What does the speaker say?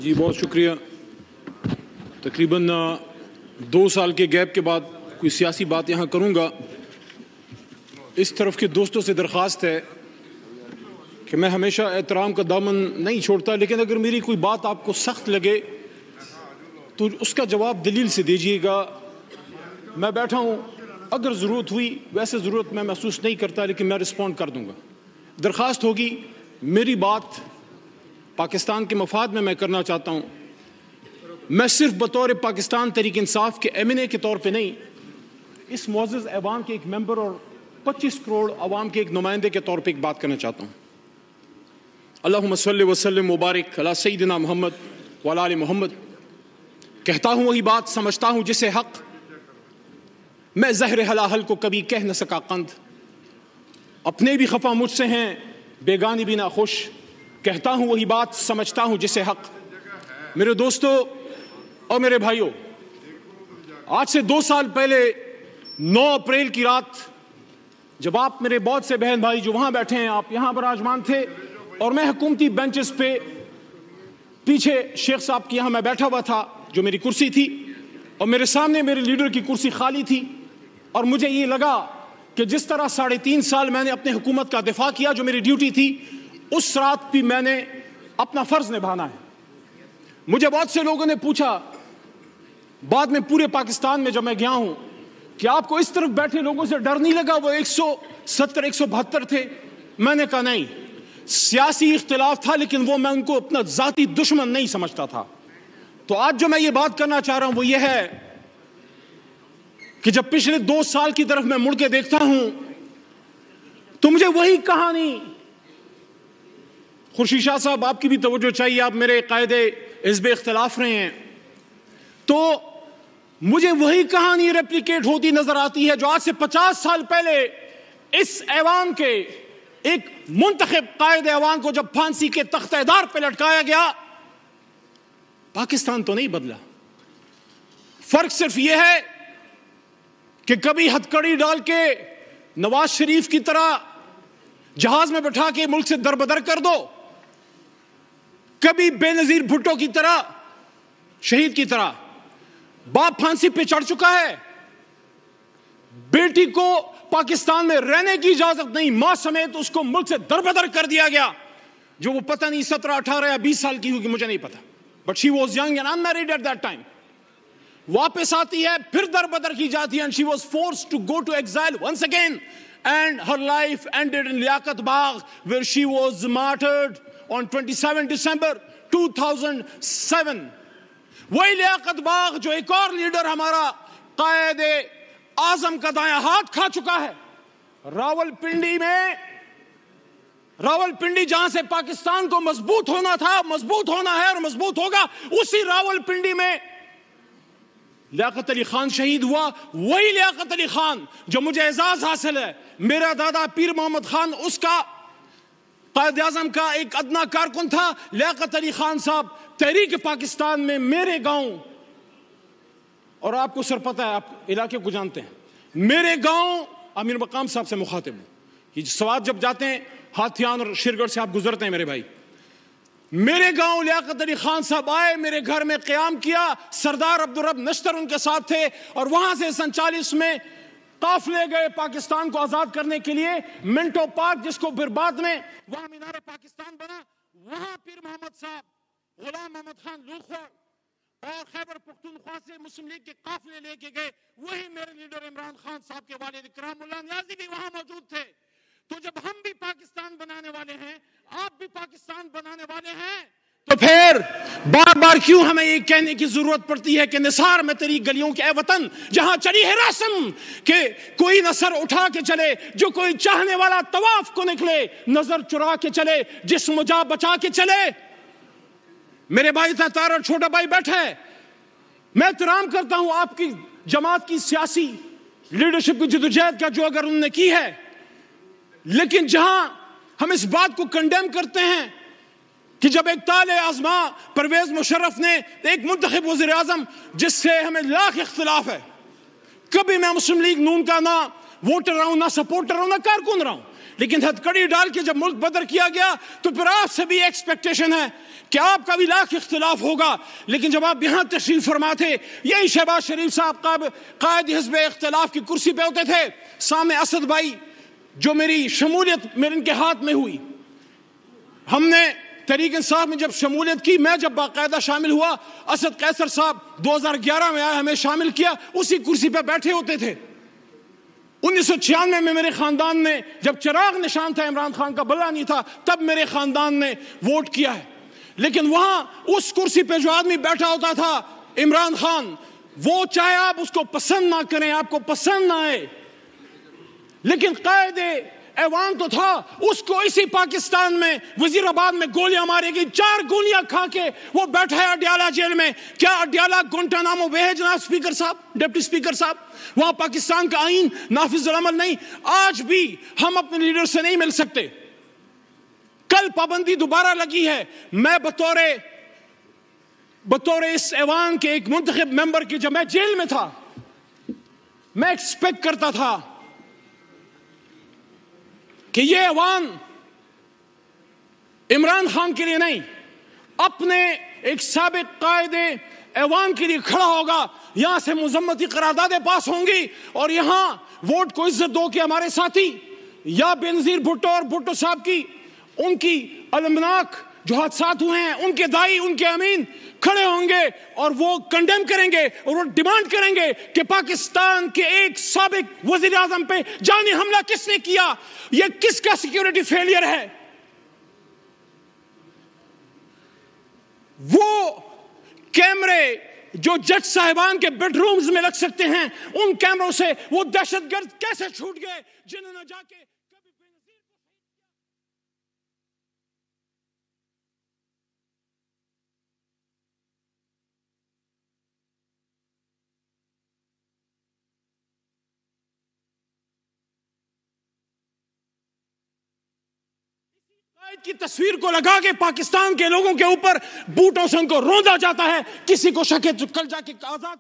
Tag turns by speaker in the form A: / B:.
A: جی بہت شکریہ. تقریباً 2 سال کے گیپ کے بعد کوئی سیاسی بات یہاں کروں گا. اس طرف کے دوستوں سے درخواست ہے کہ میں ہمیشہ احترام کا دامن نہیں چھوڑتا، لیکن اگر میری کوئی بات آپ کو سخت لگے تو اس کا جواب دلیل سے دیجیے گا. میں بیٹھا ہوں، اگر ضرورت ہوئی، ویسے ضرورت میں محسوس نہیں کرتا لیکن میں رسپونڈ کر دوں گا. درخواست ہوگی میری بات پاکستان کے مفاد میں کرنا چاہتا ہوں. میں صرف بطور پاکستان تحریک انصاف کے ایم این اے کے طور پہ نہیں، اس معزز ایوان کے ایک ممبر اور 25 کروڑ عوام کے ایک نمائندے کے طور پہ ایک بات کرنا چاہتا ہوں. اللہم صلی وسلم مبارک علی سیدنا محمد وعلی آل محمد. کہتا ہوں وہی بات، سمجھتا ہوں جسے حق، میں زہر حلاحل کو کبھی کہہ نہ سکا قند. اپنے بھی خفا مجھ سے ہیں، بیگانی بھی نہ خوش. کہتا ہوں وہی بات، سمجھتا ہوں جسے حق. میرے دوستو اور میرے بھائیوں، آج سے 2 سال پہلے 9 اپریل کی رات جب آپ میرے بہت سے بہن بھائی جو وہاں بیٹھے ہیں، آپ یہاں براجمان تھے اور میں حکومتی بینچز پہ پیچھے شیخ صاحب کی یہاں میں بیٹھا ہوا تھا جو میری کرسی تھی، اور میرے سامنے میرے لیڈر کی کرسی خالی تھی. اور مجھے یہ لگا کہ جس طرح 3.5 سال میں نے اپنے حکومت کا دفاع کیا جو میری ڈیوٹی تھی، اس رات بھی میں نے اپنا فرض نبھانا ہے. مجھے بہت سے لوگوں نے پوچھا بعد میں پورے پاکستان میں جب میں گیا ہوں کہ آپ کو اس طرف بیٹھے لوگوں سے ڈر نہیں لگا؟ وہ 170 172 تھے. میں نے کہا نہیں، سیاسی اختلاف تھا لیکن وہ میں ان کو اپنا ذاتی دشمن نہیں سمجھتا تھا. تو آج جو میں یہ بات کرنا چاہ رہا ہوں وہ یہ ہے کہ جب پچھلے 2 سال کی طرف میں مڑ کے دیکھتا ہوں تو مجھے وہی کہانی، خورشید شاہ صاحب آپ کی بھی توجہ چاہیے، آپ میرے قائد حزب اختلاف رہے ہیں، تو مجھے وہی کہانی ریپلیکیٹ ہوتی نظر آتی ہے جو آج سے 50 سال پہلے اس ایوان کے ایک منتخب قائد ایوان کو جب پھانسی کے تختہ دار پہ لٹکایا گیا. پاکستان تو نہیں بدلا، فرق صرف یہ ہے کہ کبھی ہتھکڑی ڈال کے نواز شریف کی طرح جہاز میں بٹھا کے ملک سے دربدر کر دو، کبھی بے نظیر بھٹو کی طرح، شہید کی طرح. باپ پھانسی پہ چڑھ چکا ہے، بیٹی کو پاکستان میں رہنے کی اجازت نہیں، ماں سمیت اس کو ملک سے دربدر کر دیا گیا، جو وہ پتہ نہیں 17 18 یا 20 سال کی ہوگی، مجھے نہیں پتا، but she was young and unmarried at that time. واپس آتی ہے، پھر دربدر کی جاتی ہے، and she was forced to go to exile once again, and her life ended in Liaquat Bagh where she was martyred on 27 December 2007. وہی لیاقت باغ جو ایک اور لیڈر ہمارا قائد اعظم کا دایاں ہاتھ کھا چکا ہے. راولپنڈی جہاں سے پاکستان کو مضبوط ہونا تھا، مضبوط ہونا ہے اور مضبوط ہوگا، اسی راولپنڈی میں لیاقت علی خان شہید ہوا. وہی لیاقت علی خان جو مجھے اعزاز حاصل ہے، میرا دادا پیر محمد خان اس کا قائد اعظم کا ایک ادنا کارکن تھا. لیاقت علی خان صاحب تحریک پاکستان میں میرے گاؤں، اور آپ کو سر پتہ ہے، آپ علاقے کو جانتے ہیں، میرے گاؤں امیر مقام صاحب سے مخاطب ہوں. یہ سوات جب جاتے ہیں ہاتھیان اور شیرگڑھ سے آپ گزرتے ہیں میرے بھائی، میرے گاؤں لیاقت علی خان صاحب آئے، میرے گھر میں قیام کیا. سردار عبدالرب نشتر ان کے ساتھ تھے، اور وہاں سے 47 میں قافلے گئے پاکستان کو آزاد کرنے کے لیے. منٹو پارک جس کو پھر بعد میں وہاں مینار پاکستان بنا، وہاں پیر محمد صاحب، غلام محمد خان لوکھوڑ اور خیبر پختونخوا سے مسلم لیگ کے قافلے لے کے گئے. وہی میرے لیڈر عمران خان صاحب کے والد اکرام اللہ نیازی بھی وہاں موجود تھے. تو جب ہم بھی پاکستان بنانے والے ہیں، آپ بھی پاکستان بنانے والے ہیں، تو پھر بار بار کیوں ہمیں یہ کہنے کی ضرورت پڑتی ہے کہ نثار میں تیری گلیوں کے اے وطن جہاں چلی ہے رسم، کہ کوئی نہ سر اٹھا کے چلے، جو کوئی چاہنے والا طواف کو نکلے، نظر چرا کے چلے، جسم جا بچا کے چلے. میرے بھائی تار اور چھوٹا بھائی بیٹھا ہے، میں احترام کرتا ہوں آپ کی جماعت کی سیاسی لیڈرشپ کی جدوجہد کا جو اگر انہوں نے کی ہے، لیکن جہاں ہم اس بات کو کنڈیم کرتے ہیں کہ جب ایک طالع آزما پرویز مشرف نے ایک منتخب وزیر اعظم جس سے ہمیں لاکھ اختلاف ہے، کبھی میں مسلم لیگ نون کا نہ ووٹر رہا ہوں، نہ سپورٹر رہا ہوں، نہ کارکن رہا ہوں، لیکن ہتھکڑی ڈال کے جب ملک بدر کیا گیا تو پھر آپ سے بھی ایکسپیکٹیشن ہے کہ آپ کا بھی لاکھ اختلاف ہوگا، لیکن جب آپ یہاں تشریف فرما تھے، یہی شہباز شریف صاحب قائد حزب اختلاف کی کرسی پہ ہوتے تھے، سامنے اسد بھائی جو میری شمولیت میرے ان کے ہاتھ میں ہوئی، ہم نے تحریک انصاف میں جب شمولیت کی، میں جب باقاعدہ شامل ہوا، اسد قیصر صاحب 2011 میں آئے، ہمیں شامل کیا، اسی کرسی پہ بیٹھے ہوتے تھے۔ 1996 میں میرے خاندان نے، جب چراغ نشان تھا عمران خان کا، بلا نہیں تھا، تب میرے خاندان نے ووٹ کیا ہے، لیکن وہاں اس کرسی پہ جو آدمی بیٹھا ہوتا تھا عمران خان، وہ چاہے آپ اس کو پسند نہ کریں، آپ کو پسند نہ آئے، لیکن قائد ایوان تو تھا، اس کو اسی پاکستان میں وزیر آباد میں گولیاں مارے گئی، 4 گولیاں کھا کے وہ بیٹھا ہے اڈیالہ جیل میں۔ کیا اڈیالہ گونٹانامو بے ہے جناب اسپیکر صاحب، ڈپٹی اسپیکر صاحب؟ وہاں پاکستان کا آئین نافذ العمل نہیں۔ آج بھی ہم اپنے لیڈر سے نہیں مل سکتے، کل پابندی دوبارہ لگی ہے۔ میں بطور اس ایوان کے ایک منتخب ممبر کے، جب میں جیل میں تھا، میں ایکسپیکٹ کرتا تھا کہ یہ ایوان عمران خان کے لیے نہیں، اپنے ایک سابق قائد ایوان کے لیے کھڑا ہوگا، یہاں سے مذمتی قراردادیں پاس ہوں گی، اور یہاں ووٹ کو عزت دو کہ ہمارے ساتھی یا بینظیر بھٹو اور بھٹو صاحب کی، ان کی المناک جو حادثات ہوئے ہیں، ان کے دائی، ان کے امین کھڑے ہوں گے اور وہ کنڈیم کریں گے اور وہ ڈیمانڈ کریں گے کہ پاکستان کے ایک سابق وزیر اعظم پہ جانی حملہ کس نے کیا، یہ کس کا سیکیورٹی فیلئر ہے۔ وہ کیمرے جو جج صاحبان کے بیڈ رومز میں لگ سکتے ہیں، ان کیمروں سے وہ دہشت گرد کیسے چھوٹ گئے جنہوں نے جا کے کی تصویر کو لگا کے پاکستان کے لوگوں کے اوپر بوٹوں سے ان کو روندا جاتا ہے۔ کسی کو شک ہے تو کل جا کے آزاد